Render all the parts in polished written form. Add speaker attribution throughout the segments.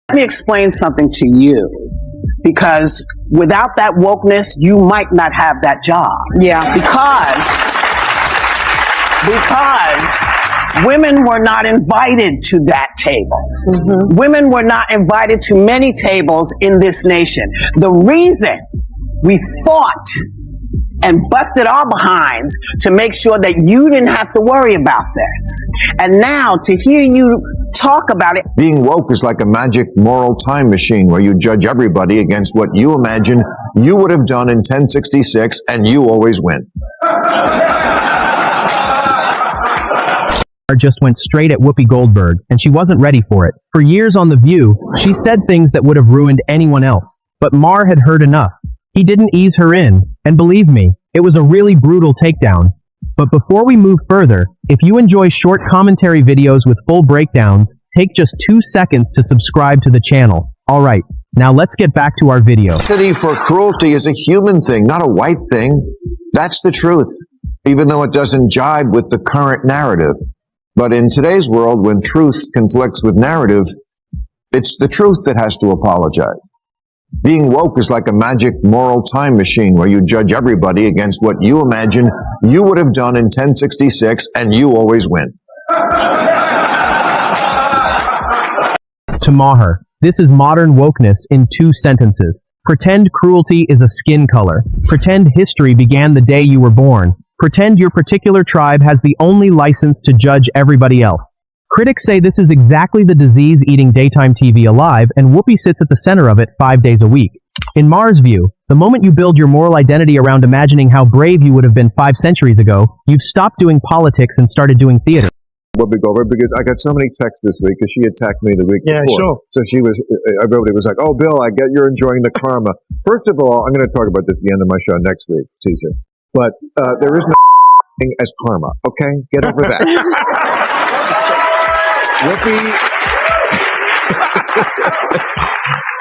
Speaker 1: Let me explain something to you, because without that wokeness, you might not have that job.
Speaker 2: Yeah.
Speaker 1: Because women were not invited to that table. Mm-hmm. Women were not invited to many tables in this nation. The reason we fought and busted our behinds to make sure that you didn't have to worry about this. And now to hear you talk about it.
Speaker 3: Being woke is like a magic moral time machine where you judge everybody against what you imagine you would have done in 1066, and you always win.
Speaker 4: Just went straight at Whoopi Goldberg, and she wasn't ready for it. For years on The View, she said things that would have ruined anyone else. But Maher had heard enough. He didn't ease her in, and believe me, it was a really brutal takedown. But before we move further, if you enjoy short commentary videos with full breakdowns, take just 2 seconds to subscribe to the channel. Alright, now let's get back to our video.
Speaker 3: Capacity for cruelty is a human thing, not a white thing. That's the truth, even though it doesn't jibe with the current narrative. But in today's world, when truth conflicts with narrative, it's the truth that has to apologize. Being woke is like a magic moral time machine where you judge everybody against what you imagine you would have done in 1066, and you always win.
Speaker 4: To Maher, this is modern wokeness in 2 sentences. Pretend cruelty is a skin color. Pretend history began the day you were born. Pretend your particular tribe has the only license to judge everybody else. Critics say this is exactly the disease eating daytime TV alive, and Whoopi sits at the center of it 5 days a week. In Maher's view, the moment you build your moral identity around imagining how brave you would have been 5 centuries ago, you've stopped doing politics and started doing theater.
Speaker 3: Whoopi Goldberg, because I got so many texts this week because she attacked me the week before.
Speaker 5: Sure.
Speaker 3: So everybody was like, "Oh, Bill, I get you're enjoying the karma." First of all, I'm going to talk about this at the end of my show next week, teaser. But there is no thing as karma. Okay, get over that. Whoopi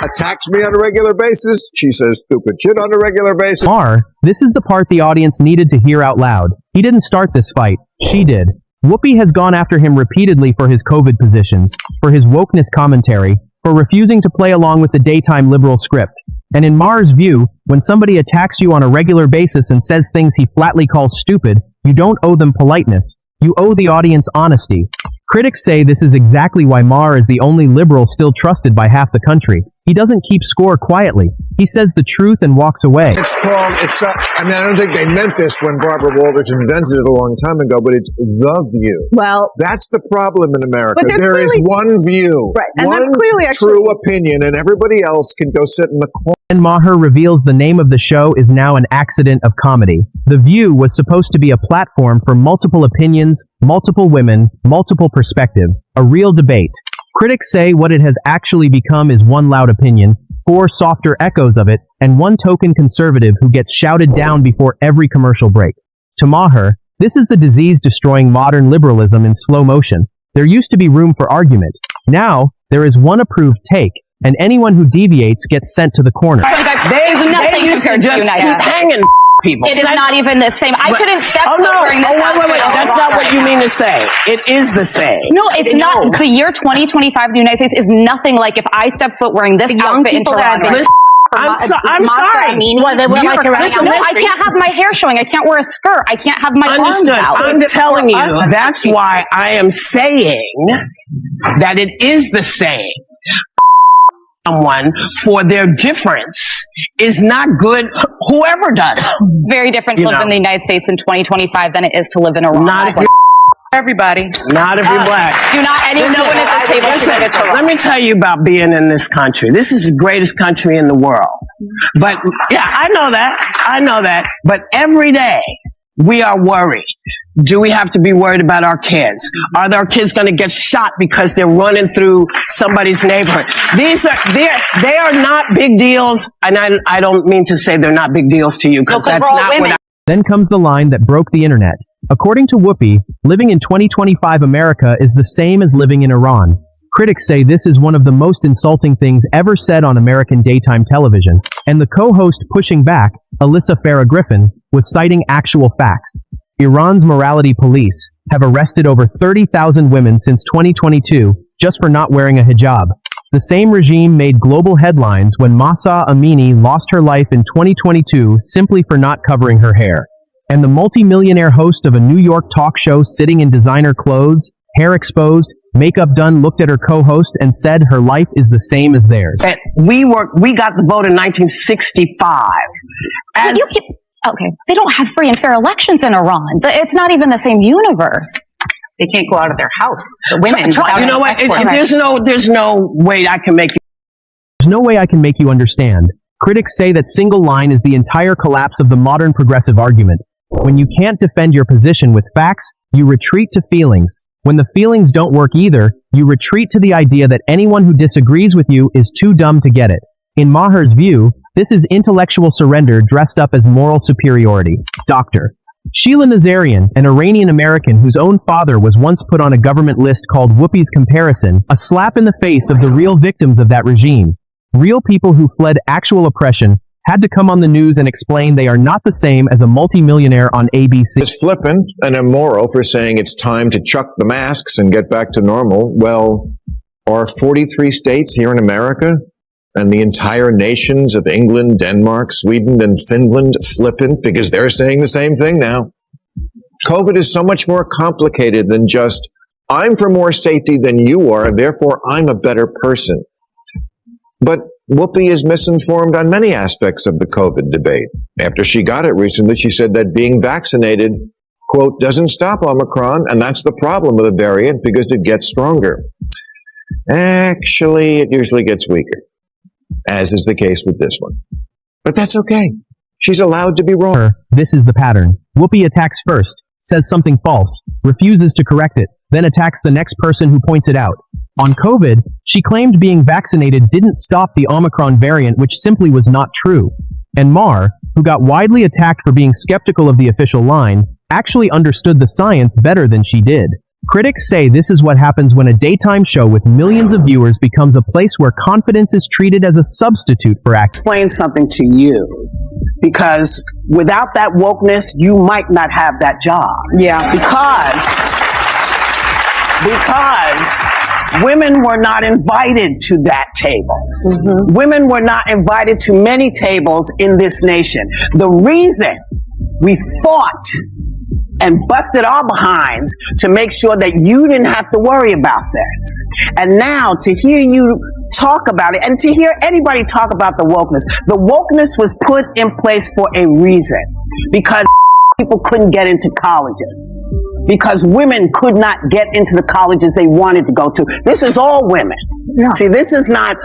Speaker 3: attacks me on a regular basis. She says stupid shit on a regular basis.
Speaker 4: Maher, this is the part the audience needed to hear out loud. He didn't start this fight. She did. Whoopi has gone after him repeatedly for his COVID positions, for his wokeness commentary, for refusing to play along with the daytime liberal script. And in Maher's view, when somebody attacks you on a regular basis and says things he flatly calls stupid, you don't owe them politeness. You owe the audience honesty. Critics say this is exactly why Maher is the only liberal still trusted by half the country. He doesn't keep score quietly. He says the truth and walks away.
Speaker 3: I don't think they meant this when Barbara Walters invented it a long time ago, but it's the view.
Speaker 2: Well,
Speaker 3: that's the problem in America.
Speaker 2: There
Speaker 3: is one view,
Speaker 2: right, and
Speaker 3: one
Speaker 2: that's clearly
Speaker 3: true opinion, and everybody else can go sit in the corner.
Speaker 4: And Maher reveals the name of the show is now an accident of comedy. The View was supposed to be a platform for multiple opinions, multiple women, multiple perspectives, a real debate. Critics say what it has actually become is one loud opinion, 4 softer echoes of it, and 1 token conservative who gets shouted down before every commercial break. To Maher, this is the disease destroying modern liberalism in slow motion. There used to be room for argument. Now, there is one approved take, and anyone who deviates gets sent to the corner.
Speaker 1: They used to just keep hanging people.
Speaker 2: It is not even the same. I couldn't step foot during this.
Speaker 1: Wait. That's not what you mean to say. It is the same.
Speaker 2: No, it's not. The year 2025 in the United States is nothing like if I step foot wearing this outfit into Toronto.
Speaker 1: I'm sorry.
Speaker 2: Listen, I can't have my hair showing. I can't wear a skirt. I can't have my arms out.
Speaker 1: I'm telling you, that's why I am saying that it is the same. Someone for their difference is not good, whoever does.
Speaker 2: Very different to live in the United States in 2025 than it is to live in Iran.
Speaker 1: Not if you're everybody. Not if you're black.
Speaker 2: Do not anyone at the table.
Speaker 1: Listen, let me tell you about being in this country. This is the greatest country in the world. But, yeah, I know that. But every day, we are worried. Do we have to be worried about our kids? Are our kids going to get shot because they're running through somebody's neighborhood? They are not big deals, and I don't mean to say they're not big deals to you, because that's not what
Speaker 4: Then comes the line that broke the internet. According to Whoopi, living in 2025 America is the same as living in Iran. Critics say this is one of the most insulting things ever said on American daytime television, and the co-host pushing back, Alyssa Farah Griffin, was citing actual facts. Iran's morality police have arrested over 30,000 women since 2022 just for not wearing a hijab. The same regime made global headlines when Mahsa Amini lost her life in 2022 simply for not covering her hair. And the multi-millionaire host of a New York talk show sitting in designer clothes, hair exposed, makeup done, looked at her co-host and said her life is the same as theirs.
Speaker 1: We got the vote in 1965.
Speaker 2: Okay, they don't have free and fair elections in Iran. It's not even the same universe.
Speaker 5: They can't go out of their house. The women.
Speaker 1: You know what? There's no way I can make you.
Speaker 4: There's no way I can make you understand. Critics say that single line is the entire collapse of the modern progressive argument. When you can't defend your position with facts, you retreat to feelings. When the feelings don't work either, you retreat to the idea that anyone who disagrees with you is too dumb to get it. In Maher's view, this is intellectual surrender dressed up as moral superiority. Dr. Sheila Nazarian, an Iranian-American whose own father was once put on a government list called Whoopi's Comparison, a slap in the face of the real victims of that regime. Real people who fled actual oppression had to come on the news and explain they are not the same as a multimillionaire on ABC.
Speaker 3: It's flippant and immoral for saying it's time to chuck the masks and get back to normal. Well, are 43 states here in America and the entire nations of England, Denmark, Sweden, and Finland flippant because they're saying the same thing now? COVID is so much more complicated than just, I'm for more safety than you are, therefore I'm a better person. But Whoopi is misinformed on many aspects of the COVID debate. After she got it recently, she said that being vaccinated, quote, doesn't stop Omicron, and that's the problem with the variant because it gets stronger. Actually, it usually gets weaker, as is the case with this one. But that's okay. She's allowed to be wrong.
Speaker 4: This is the pattern. Whoopi attacks first, says something false, refuses to correct it, then attacks the next person who points it out. On COVID, she claimed being vaccinated didn't stop the Omicron variant, which simply was not true. And Maher, who got widely attacked for being skeptical of the official line, actually understood the science better than she did. Critics say this is what happens when a daytime show with millions of viewers becomes a place where confidence is treated as a substitute for action.
Speaker 1: Explain something to you, because without that wokeness, you might not have that job.
Speaker 5: Yeah.
Speaker 1: Because women were not invited to that table. Mm-hmm. Women were not invited to many tables in this nation. The reason we fought and busted our behinds to make sure that you didn't have to worry about this. And now to hear you talk about it and to hear anybody talk about the wokeness was put in place for a reason. Because people couldn't get into colleges. Because women could not get into the colleges they wanted to go to. This is all women. Yeah. See, this is not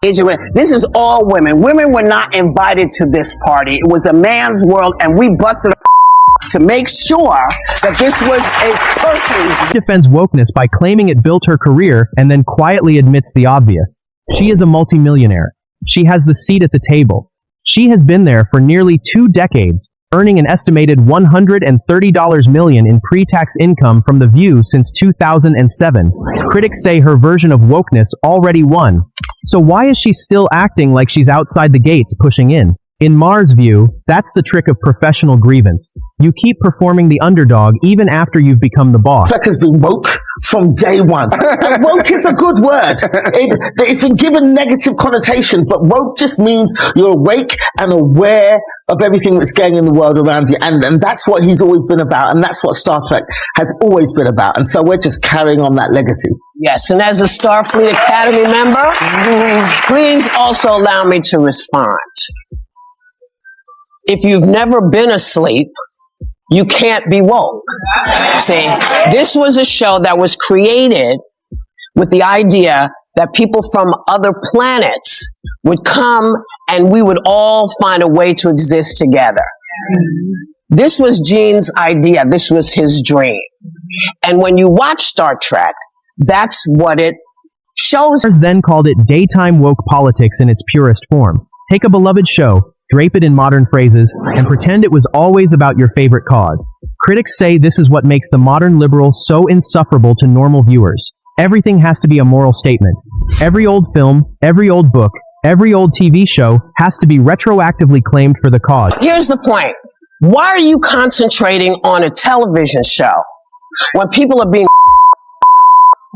Speaker 1: Asian women. This is all women. Women were not invited to this party. It was a man's world, and we busted to make sure that this was a person's.
Speaker 4: Defends wokeness by claiming it built her career and then quietly admits the obvious. She is a multimillionaire. She has the seat at the table. She has been there for nearly 2 decades, earning an estimated $130 million in pre-tax income from The View since 2007. Critics say her version of wokeness already won. So why is she still acting like she's outside the gates pushing in? In Maher's view, that's the trick of professional grievance. You keep performing the underdog even after you've become the boss.
Speaker 6: Has been woke from day one. Woke is a good word. It's been given negative connotations, but woke just means you're awake and aware of everything that's going in the world around you. And that's what he's always been about, and that's what Star Trek has always been about. And so we're just carrying on that legacy.
Speaker 1: Yes, and as a Starfleet Academy member, please also allow me to respond. If you've never been asleep, you can't be woke. See, this was a show that was created with the idea that people from other planets would come and we would all find a way to exist together. This was Gene's idea. This was his dream. And when you watch Star Trek, that's what it shows.
Speaker 4: Then called it daytime woke politics in its purest form. Take a beloved show, drape it in modern phrases, and pretend it was always about your favorite cause. Critics say this is what makes the modern liberal so insufferable to normal viewers. Everything has to be a moral statement. Every old film, every old book, every old TV show has to be retroactively claimed for the cause.
Speaker 1: Here's the point. Why are you concentrating on a television show when people are being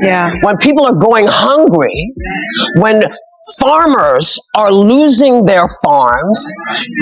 Speaker 2: Yeah.
Speaker 1: when people are going hungry, when farmers are losing their farms,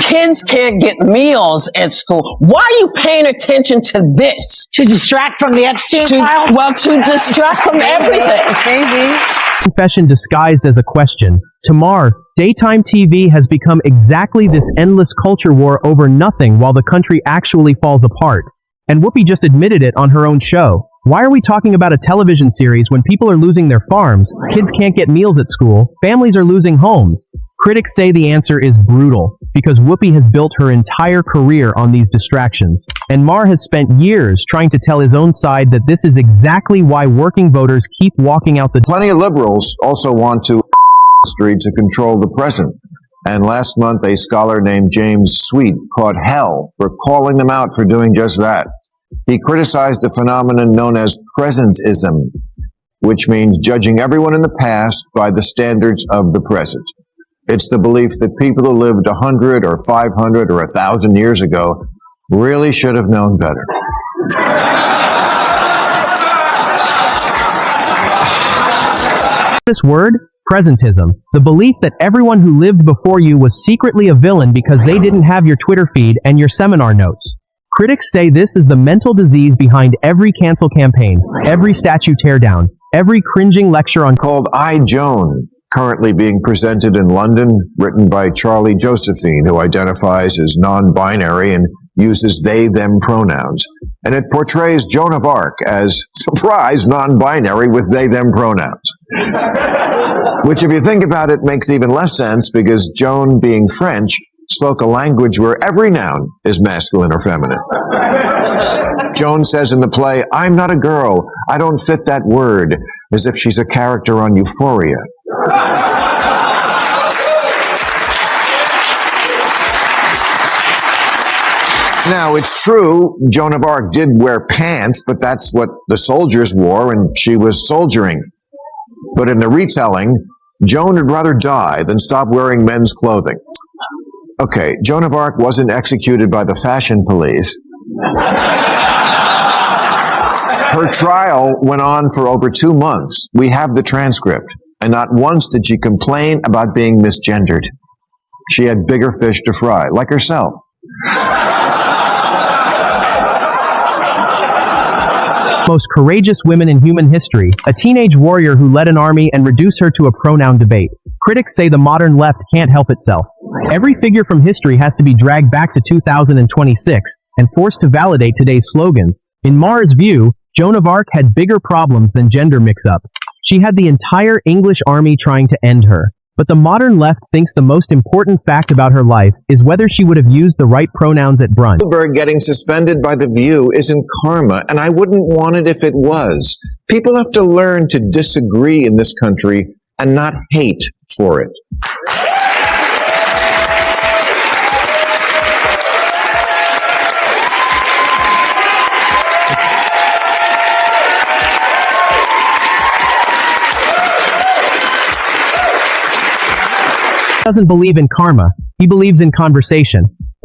Speaker 1: kids can't get meals at school. Why are you paying attention to this?
Speaker 7: To distract from the Epstein file?
Speaker 1: Well, to distract from everything.
Speaker 7: Maybe.
Speaker 4: Confession disguised as a question. To Maher, daytime TV has become exactly this endless culture war over nothing while the country actually falls apart. And Whoopi just admitted it on her own show. Why are we talking about a television series when people are losing their farms, kids can't get meals at school, families are losing homes? Critics say the answer is brutal, because Whoopi has built her entire career on these distractions. And Maher has spent years trying to tell his own side that this is exactly why working voters keep walking out the door.
Speaker 3: Plenty of liberals also want to control the present. And last month, a scholar named James Sweet caught hell for calling them out for doing just that. He criticized the phenomenon known as presentism, which means judging everyone in the past by the standards of the present. It's the belief that people who lived 100 or 500 or 1,000 years ago really should have known better.
Speaker 4: This word? Presentism. The belief that everyone who lived before you was secretly a villain because they didn't have your Twitter feed and your seminar notes. Critics say this is the mental disease behind every cancel campaign, every statue teardown, every cringing lecture on
Speaker 3: Called I, Joan, currently being presented in London, written by Charlie Josephine, who identifies as non-binary and uses they-them pronouns. And it portrays Joan of Arc as, surprise, non-binary with they-them pronouns. Which, if you think about it, makes even less sense because Joan, being French, spoke a language where every noun is masculine or feminine. Joan says in the play, I'm not a girl, I don't fit that word, as if she's a character on Euphoria. Now, it's true, Joan of Arc did wear pants, but that's what the soldiers wore, and she was soldiering. But in the retelling, Joan would rather die than stop wearing men's clothing. Okay, Joan of Arc wasn't executed by the fashion police. Her trial went on for over 2 months. We have the transcript. And not once did she complain about being misgendered. She had bigger fish to fry, like herself.
Speaker 4: most courageous women in human history, a teenage warrior who led an army and reduced her to a pronoun debate. Critics say the modern left can't help itself. Every figure from history has to be dragged back to 2026 and forced to validate today's slogans. In Maher's view, Joan of Arc had bigger problems than gender mix-up. She had the entire English army trying to end her. But the modern left thinks the most important fact about her life is whether she would have used the right pronouns at brunch.
Speaker 3: Goldberg getting suspended by The View isn't karma, and I wouldn't want it if it was. People have to learn to disagree in this country and not hate for it.
Speaker 4: Doesn't believe in karma, he believes in conversation.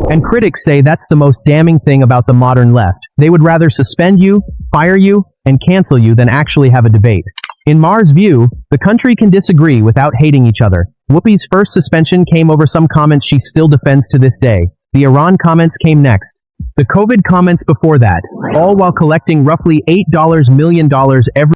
Speaker 4: And critics say that's the most damning thing about the modern left. They would rather suspend you, fire you, and cancel you than actually have a debate. In Maher's view, the country can disagree without hating each other. Whoopi's first suspension came over some comments she still defends to this day. The Iran comments came next. The COVID comments before that, all while collecting roughly $8 million every